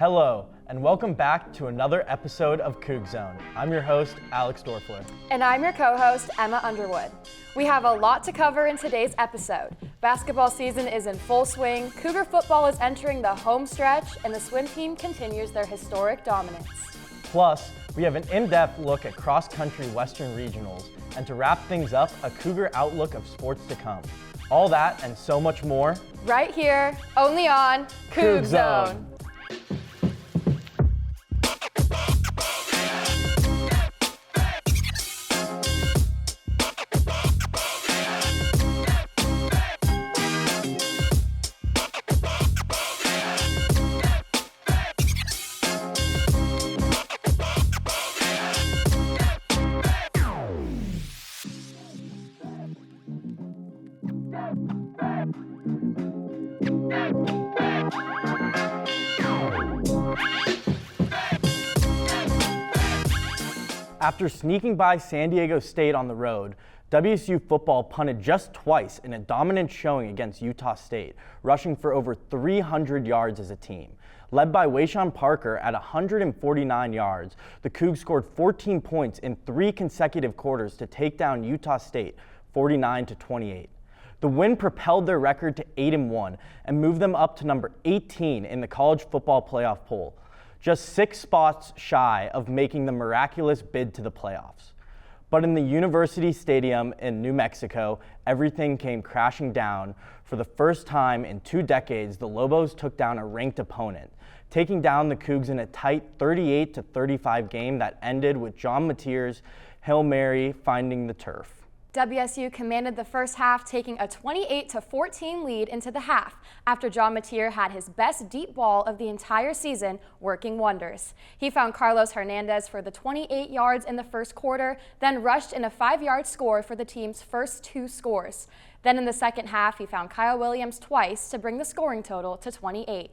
Hello, and welcome back to another episode of Coug Zone. I'm your host, Alex Dorfler. And I'm your co-host, Emma Underwood. We have a lot to cover in today's episode. Basketball season is in full swing, Cougar football is entering the home stretch, and the swim team continues their historic dominance. Plus, we have an in-depth look at cross-country Western regionals, and to wrap things up, a Cougar outlook of sports to come. All that and so much more, right here, only on Coug Zone. After sneaking by San Diego State on the road, WSU football punted just twice in a dominant showing against Utah State, rushing for over 300 yards as a team. Led by Wayshawn Parker at 149 yards, the Cougs scored 14 points in 3 consecutive quarters to take down Utah State 49-28. The win propelled their record to 8-1 and moved them up to number 18 in the college football playoff poll, just 6 spots shy of making the miraculous bid to the playoffs. But in the University Stadium in New Mexico, everything came crashing down. For the first time in 2 decades, the Lobos took down a ranked opponent, taking down the Cougs in a tight 38-35 game that ended with John Mateer's Hail Mary finding the turf. WSU commanded the first half, taking a 28-14 lead into the half after John Mateer had his best deep ball of the entire season working wonders. He found Carlos Hernandez for the 28 yards in the first quarter, then rushed in a 5-yard score for the team's first 2 scores. Then in the second half, he found Kyle Williams twice to bring the scoring total to 28.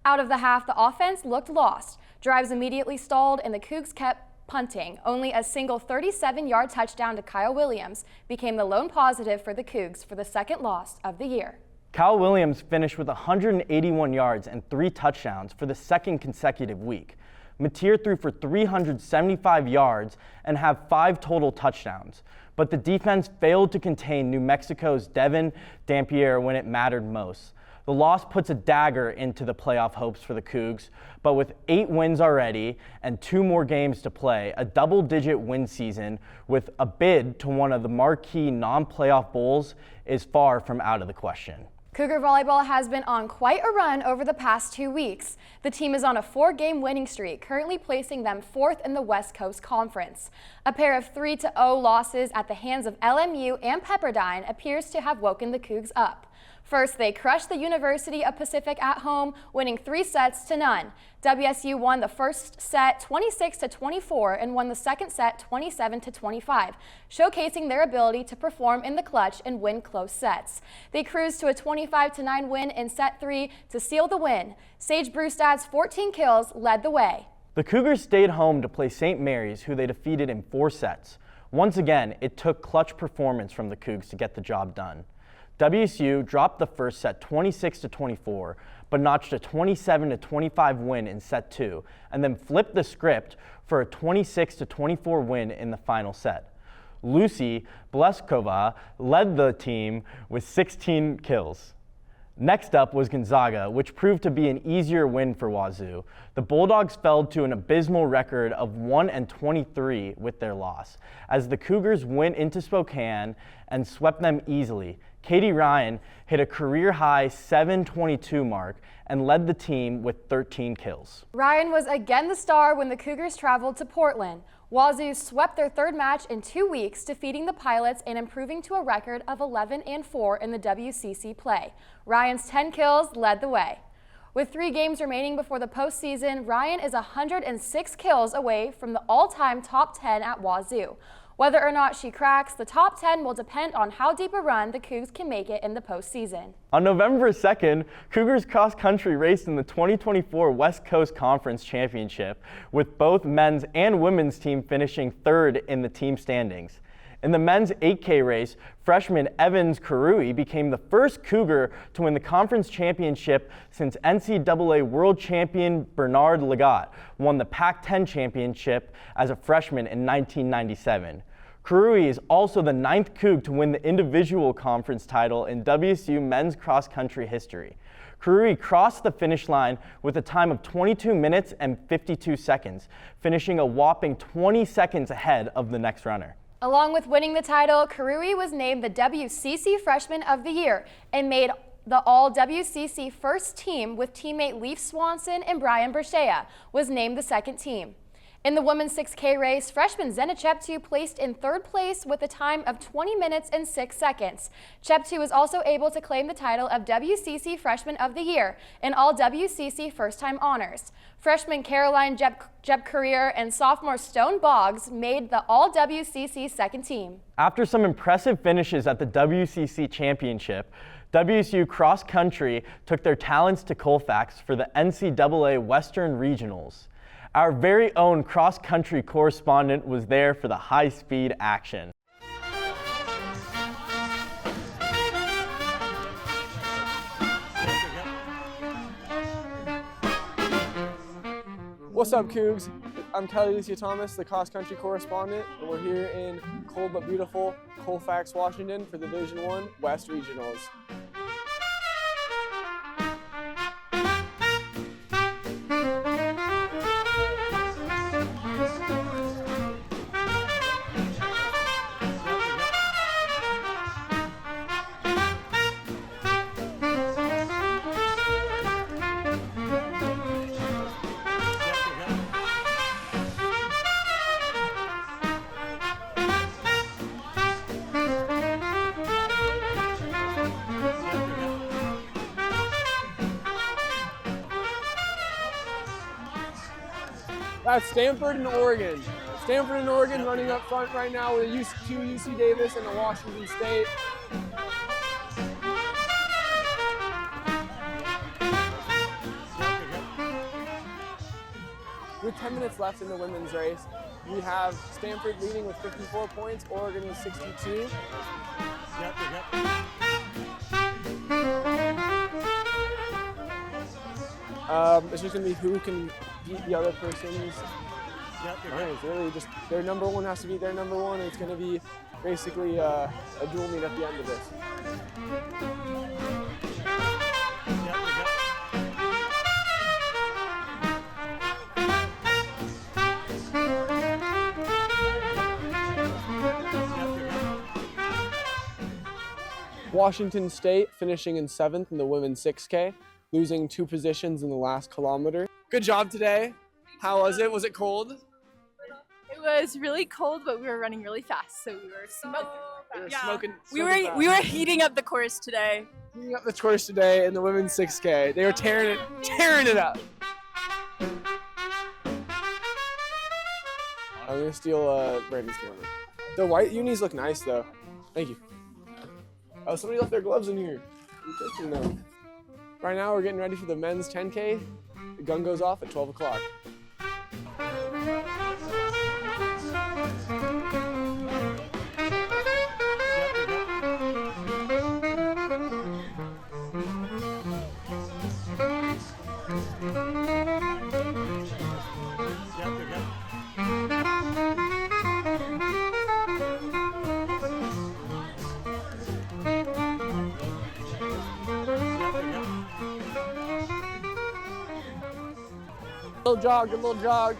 Out of the half, the offense looked lost. Drives immediately stalled, and the Cougs kept punting. Only a single 37-yard touchdown to Kyle Williams became the lone positive for the Cougs for the second loss of the year. Kyle Williams finished with 181 yards and 3 touchdowns for the second consecutive week. Mateer threw for 375 yards and had 5 total touchdowns, but the defense failed to contain New Mexico's Devin Dampier when it mattered most. The loss puts a dagger into the playoff hopes for the Cougs, but with 8 wins already and 2 more games to play, a double-digit win season with a bid to one of the marquee non-playoff bowls is far from out of the question. Cougar volleyball has been on quite a run over the past 2 weeks. The team is on a 4-game winning streak, currently placing them 4th in the West Coast Conference. A pair of 3-0 losses at the hands of LMU and Pepperdine appears to have woken the Cougs up. First, they crushed the University of Pacific at home, winning 3-0. WSU won the first set 26-24 and won the second set 27-25, showcasing their ability to perform in the clutch and win close sets. They cruised to a 25-9 win in set 3 to seal the win. Sage Brewstad's 14 kills led the way. The Cougars stayed home to play St. Mary's, who they defeated in 4 sets. Once again, it took clutch performance from the Cougs to get the job done. WSU dropped the first set 26-24, but notched a 27-25 win in set 2, and then flipped the script for a 26-24 win in the final set. Lucy Bleskova led the team with 16 kills. Next up was Gonzaga, which proved to be an easier win for Wazoo. The Bulldogs fell to an abysmal record of 1-23 with their loss, as the Cougars went into Spokane and swept them easily. Katie Ryan hit a career-high 7:22 mark and led the team with 13 kills. Ryan was again the star when the Cougars traveled to Portland. Wazoo swept their 3rd match in 2 weeks, defeating the Pilots and improving to a record of 11-4 in the WCC play. Ryan's 10 kills led the way. With 3 games remaining before the postseason, Ryan is 106 kills away from the all-time top 10 at Wazoo. Whether or not she cracks the top 10 will depend on how deep a run the Cougs can make it in the postseason. On November 2nd, Cougars cross-country raced in the 2024 West Coast Conference Championship, with both men's and women's team finishing 3rd in the team standings. In the men's 8K race, freshman Evans Karui became the first Cougar to win the conference championship since NCAA world champion Bernard Lagat won the Pac-10 championship as a freshman in 1997. Karui is also the 9th Coug to win the individual conference title in WSU men's cross-country history. Karui crossed the finish line with a time of 22 minutes and 52 seconds, finishing a whopping 20 seconds ahead of the next runner. Along with winning the title, Karui was named the WCC Freshman of the Year and made the All-WCC first team with teammate Leif Swanson and Brian Bershea was named the second team. In the women's 6K race, freshman Zena Cheptu placed in 3rd place with a time of 20 minutes and 6 seconds. Cheptu was also able to claim the title of WCC Freshman of the Year and All-WCC first-time honors. Freshman Caroline Jeb Courier and sophomore Stone Boggs made the All-WCC second team. After some impressive finishes at the WCC Championship, WSU Cross Country took their talents to Colfax for the NCAA Western Regionals. Our very own cross-country correspondent was there for the high-speed action. What's up, Cougs? I'm Kelly Thomas, the cross-country correspondent, and we're here in cold but beautiful Colfax, Washington for the Division I West Regionals. That's Stanford and Oregon. Stanford and Oregon running up front right now with two UC Davis and a Washington State. With 10 minutes left in the women's race, we have Stanford leading with 54 points, Oregon with 62. It's just going to be who can beat the other person's. It's really just their number one has to beat their number one, and it's going to be basically a dual meet at the end of this. Washington State finishing in 7th in the women's 6K, losing 2 positions in the last kilometer. Good job today. How was it? Was it cold? It was really cold, but we were running really fast, so we were smoking. We were heating up the course today. Heating up the course today in the women's 6K. They were tearing it up. I'm gonna steal Brandon's camera. The white unis look nice though. Thank you. Oh, somebody left their gloves in here. No. Right now we're getting ready for the men's 10K. The gun goes off at 12 o'clock. Good little jog.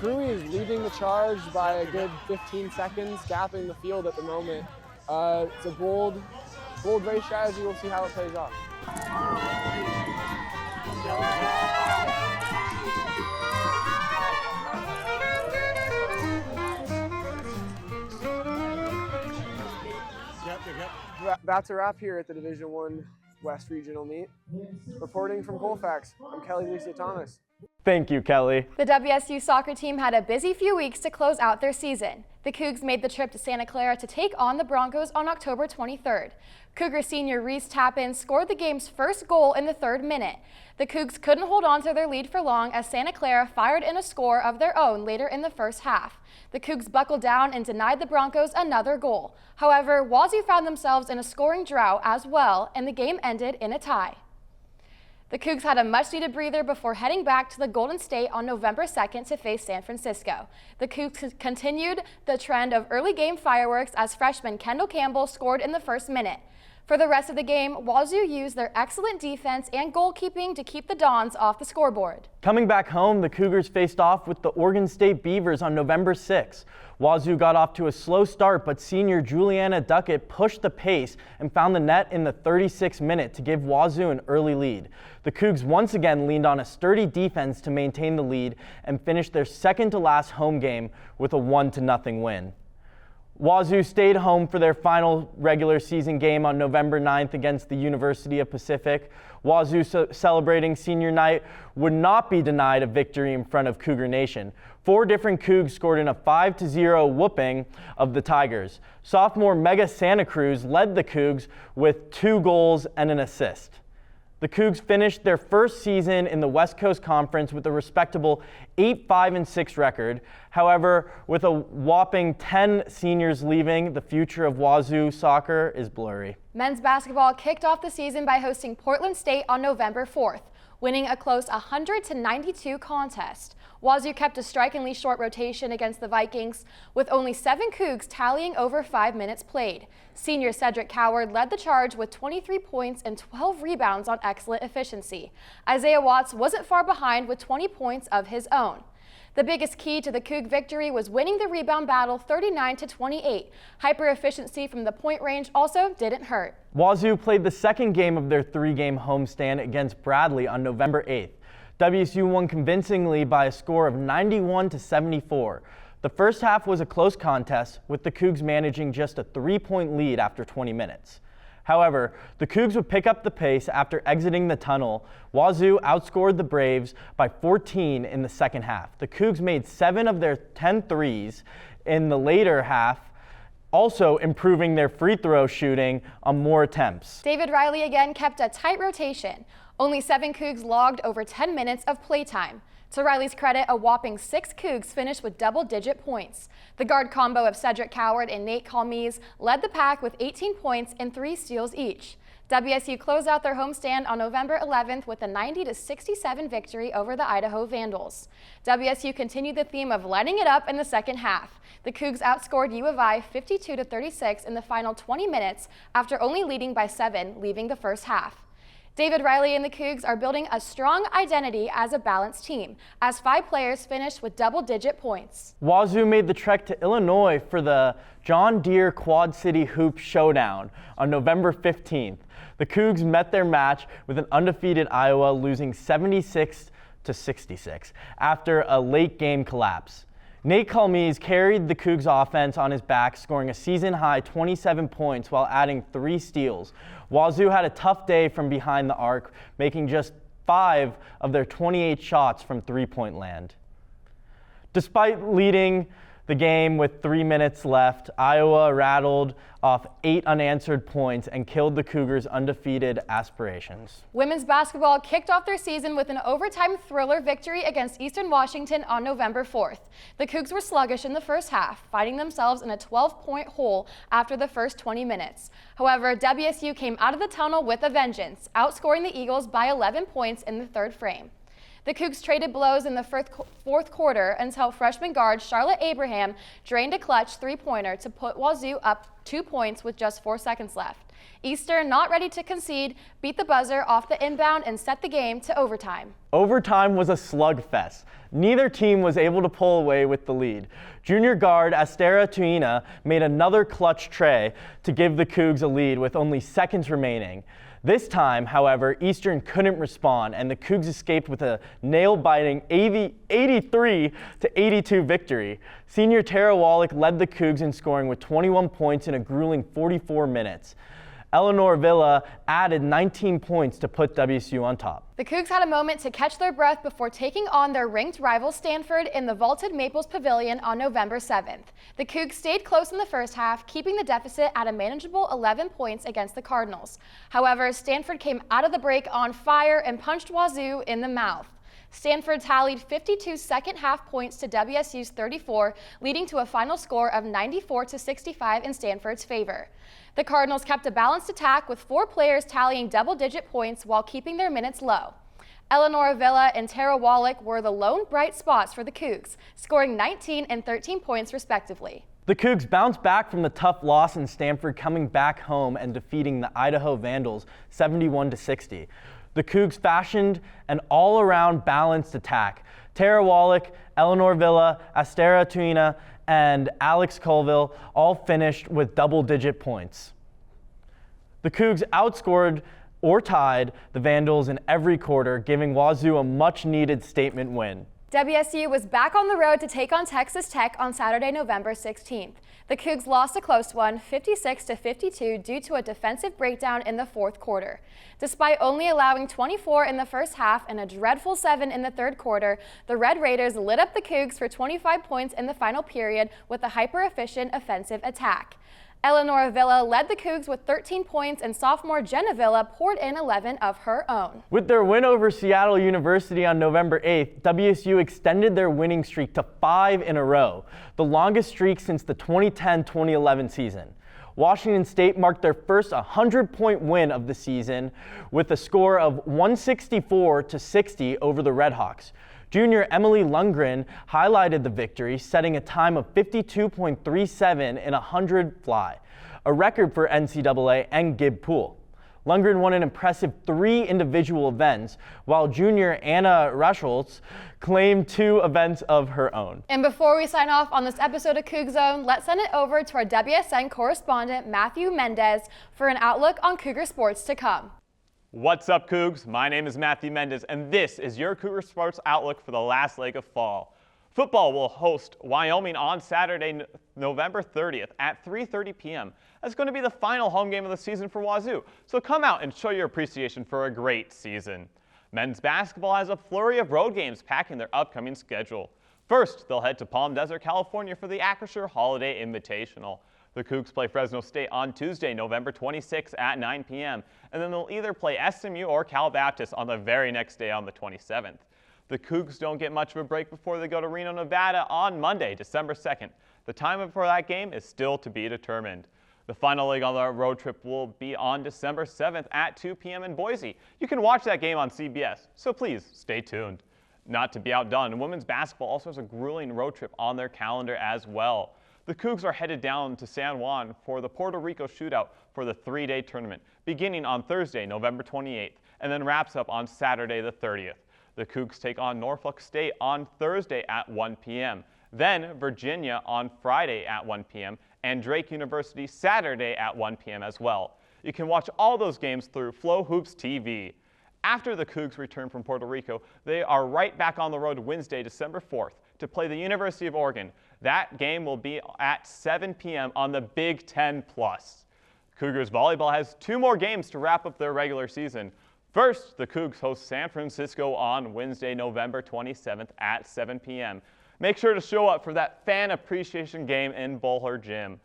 Karui is leading the charge by a good 15 seconds, gapping the field at the moment. It's a bold race strategy. We'll see how it plays off. That's a wrap here at the Division I West Regional meet. Reporting from Colfax, I'm Kelly Thomas. Thank you, Kelly. The WSU soccer team had a busy few weeks to close out their season. The Cougs made the trip to Santa Clara to take on the Broncos on October 23rd. Cougar senior Reese Tappan scored the game's first goal in the 3rd minute. The Cougs couldn't hold on to their lead for long as Santa Clara fired in a score of their own later in the first half. The Cougs buckled down and denied the Broncos another goal. However, WSU found themselves in a scoring drought as well, and the game ended in a tie. The Cougs had a much-needed breather before heading back to the Golden State on November 2nd to face San Francisco. The Cougs continued the trend of early game fireworks as freshman Kendall Campbell scored in the 1st minute. For the rest of the game, WSU used their excellent defense and goalkeeping to keep the Dons off the scoreboard. Coming back home, the Cougars faced off with the Oregon State Beavers on November 6th. WSU got off to a slow start, but senior Juliana Duckett pushed the pace and found the net in the 36th minute to give WSU an early lead. The Cougs once again leaned on a sturdy defense to maintain the lead and finished their second-to-last home game with a 1-0 win. WSU stayed home for their final regular season game on November 9th against the University of Pacific. WSU celebrating senior night would not be denied a victory in front of Cougar Nation. 4 different Cougs scored in a 5-0 whooping of the Tigers. Sophomore Mega Santa Cruz led the Cougs with 2 goals and an assist. The Cougs finished their first season in the West Coast Conference with a respectable 8-5-6 record. However, with a whopping 10 seniors leaving, the future of WSU soccer is blurry. Men's basketball kicked off the season by hosting Portland State on November 4th, winning a close 100-92 contest. WSU kept a strikingly short rotation against the Vikings, with only 7 Cougs tallying over 5 minutes played. Senior Cedric Coward led the charge with 23 points and 12 rebounds on excellent efficiency. Isaiah Watts wasn't far behind with 20 points of his own. The biggest key to the Coug victory was winning the rebound battle 39-28. Hyper efficiency from the point range also didn't hurt. WSU played the second game of their 3-game homestand against Bradley on November 8th. WSU won convincingly by a score of 91-74. The first half was a close contest, with the Cougs managing just a 3-point lead after 20 minutes. However, the Cougs would pick up the pace after exiting the tunnel. WSU outscored the Braves by 14 in the second half. The Cougs made 7 of their 10 threes in the later half, also improving their free throw shooting on more attempts. David Riley again kept a tight rotation. Only 7 Cougs logged over 10 minutes of playtime. To Riley's credit, a whopping 6 Cougs finished with double-digit points. The guard combo of Cedric Coward and Nate Calmes led the pack with 18 points and 3 steals each. WSU closed out their homestand on November 11th with a 90-67 victory over the Idaho Vandals. WSU continued the theme of lighting it up in the second half. The Cougs outscored U of I 52-36 in the final 20 minutes after only leading by 7 leaving the first half. David Riley and the Cougs are building a strong identity as a balanced team, as 5 players finished with double-digit points. WSU made the trek to Illinois for the John Deere Quad City Hoop Showdown on November 15th. The Cougs met their match with an undefeated Iowa, losing 76-66 after a late-game collapse. Nate Calmes carried the Cougs offense on his back, scoring a season-high 27 points while adding 3 steals. WSU had a tough day from behind the arc, making just 5 of their 28 shots from three-point land. Despite leading the game with 3 minutes left, Iowa rattled off 8 unanswered points and killed the Cougars' undefeated aspirations. Women's basketball kicked off their season with an overtime thriller victory against Eastern Washington on November 4th. The Cougs were sluggish in the first half, finding themselves in a 12-point hole after the first 20 minutes. However, WSU came out of the tunnel with a vengeance, outscoring the Eagles by 11 points in the 3rd frame. The Cougs traded blows in the fourth quarter until freshman guard Charlotte Abraham drained a clutch 3-pointer to put WSU up 2 points with just 4 seconds left. Eastern, not ready to concede, beat the buzzer off the inbound and set the game to overtime. Overtime was a slugfest. Neither team was able to pull away with the lead. Junior guard Astera Tuina made another clutch tray to give the Cougs a lead with only seconds remaining. This time, however, Eastern couldn't respond, and the Cougs escaped with a nail-biting 83-82 victory. Senior Tara Wallach led the Cougs in scoring with 21 points in a grueling 44 minutes. Eleanor Villa added 19 points to put WSU on top. The Cougs had a moment to catch their breath before taking on their ranked rival Stanford in the vaulted Maples Pavilion on November 7th. The Cougs stayed close in the first half, keeping the deficit at a manageable 11 points against the Cardinals. However, Stanford came out of the break on fire and punched Wazoo in the mouth. Stanford tallied 52 second-half points to WSU's 34, leading to a final score of 94-65 in Stanford's favor. The Cardinals kept a balanced attack with 4 players tallying double-digit points while keeping their minutes low. Eleanor Villa and Tara Wallach were the lone bright spots for the Cougs, scoring 19 and 13 points respectively. The Cougs bounced back from the tough loss in Stanford, coming back home and defeating the Idaho Vandals 71-60. The Cougs fashioned an all-around balanced attack. Tara Wallach, Eleanor Villa, Astera Tuina, and Alex Colville all finished with double-digit points. The Cougs outscored or tied the Vandals in every quarter, giving Wazoo a much-needed statement win. WSU was back on the road to take on Texas Tech on Saturday, November 16th. The Cougs lost a close one, 56-52, due to a defensive breakdown in the fourth quarter. Despite only allowing 24 in the first half and a dreadful 7 in the third quarter, the Red Raiders lit up the Cougs for 25 points in the final period with a hyper-efficient offensive attack. Eleanor Villa led the Cougs with 13 points, and sophomore Jenna Villa poured in 11 of her own. With their win over Seattle University on November 8th, WSU extended their winning streak to 5 in a row, the longest streak since the 2010-2011 season. Washington State marked their first 100-point win of the season with a score of 164-60 over the Redhawks. Junior Emily Lundgren highlighted the victory, setting a time of 52.37 in a 100 fly, a record for NCAA and Gib Pool. Lundgren won an impressive 3 individual events, while junior Anna Ruschholz claimed 2 events of her own. And before we sign off on this episode of Coug Zone, let's send it over to our WSN correspondent Matthew Mendez for an outlook on Cougar sports to come. What's up, Cougs? My name is Matthew Mendez, and this is your Cougar Sports Outlook for the last leg of fall. Football will host Wyoming on Saturday, November 30th at 3:30 p.m. That's going to be the final home game of the season for Wazoo, so come out and show your appreciation for a great season. Men's basketball has a flurry of road games packing their upcoming schedule. First, they'll head to Palm Desert, California for the Acrisure Holiday Invitational. The Cougs play Fresno State on Tuesday, November 26th at 9 p.m., and then they'll either play SMU or Cal Baptist on the very next day on the 27th. The Cougs don't get much of a break before they go to Reno, Nevada on Monday, December 2nd. The time for that game is still to be determined. The final leg on the road trip will be on December 7th at 2 p.m. in Boise. You can watch that game on CBS, so please stay tuned. Not to be outdone, women's basketball also has a grueling road trip on their calendar as well. The Cougs are headed down to San Juan for the Puerto Rico shootout for the 3-day tournament, beginning on Thursday, November 28th, and then wraps up on Saturday the 30th. The Cougs take on Norfolk State on Thursday at 1 p.m., then Virginia on Friday at 1 p.m., and Drake University Saturday at 1 p.m. as well. You can watch all those games through Flow Hoops TV. After the Cougs return from Puerto Rico, they are right back on the road Wednesday, December 4th to play the University of Oregon. That game will be at 7 p.m. on the Big Ten Plus. Cougars volleyball has 2 more games to wrap up their regular season. First, the Cougs host San Francisco on Wednesday, November 27th at 7 p.m. Make sure to show up for that fan appreciation game in Bowler Gym.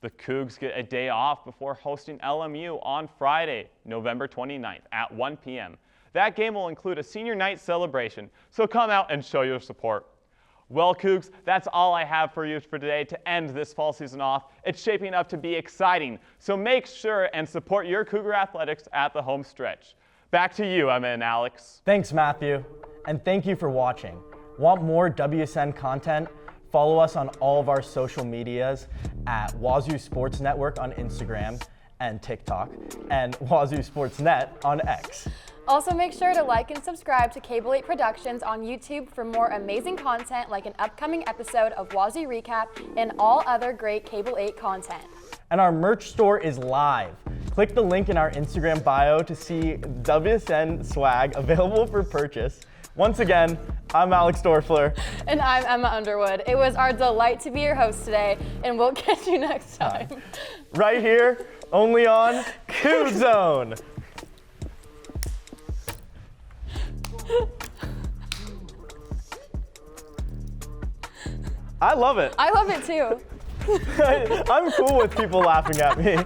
The Cougs get a day off before hosting LMU on Friday, November 29th at 1 p.m. That game will include a senior night celebration, so come out and show your support. Well, Cougs, that's all I have for you for today to end this fall season off. It's shaping up to be exciting, so make sure and support your Cougar athletics at the home stretch. Back to you, Emma and Alex. Thanks, Matthew, and thank you for watching. Want more WSN content? Follow us on all of our social medias at Wazoo Sports Network on Instagram and TikTok, and Wazoo Sports Net on X. Also, make sure to like and subscribe to Cable 8 Productions on YouTube for more amazing content like an upcoming episode of Wazoo Recap and all other great Cable 8 content. And our merch store is live. Click the link in our Instagram bio to see WSN swag available for purchase. Once again, I'm Alex Dorfler. And I'm Emma Underwood. It was our delight to be your host today, and we'll catch you next time. Right here, Only on Coug Zone. I love it. I love it too. I'm cool with people laughing at me.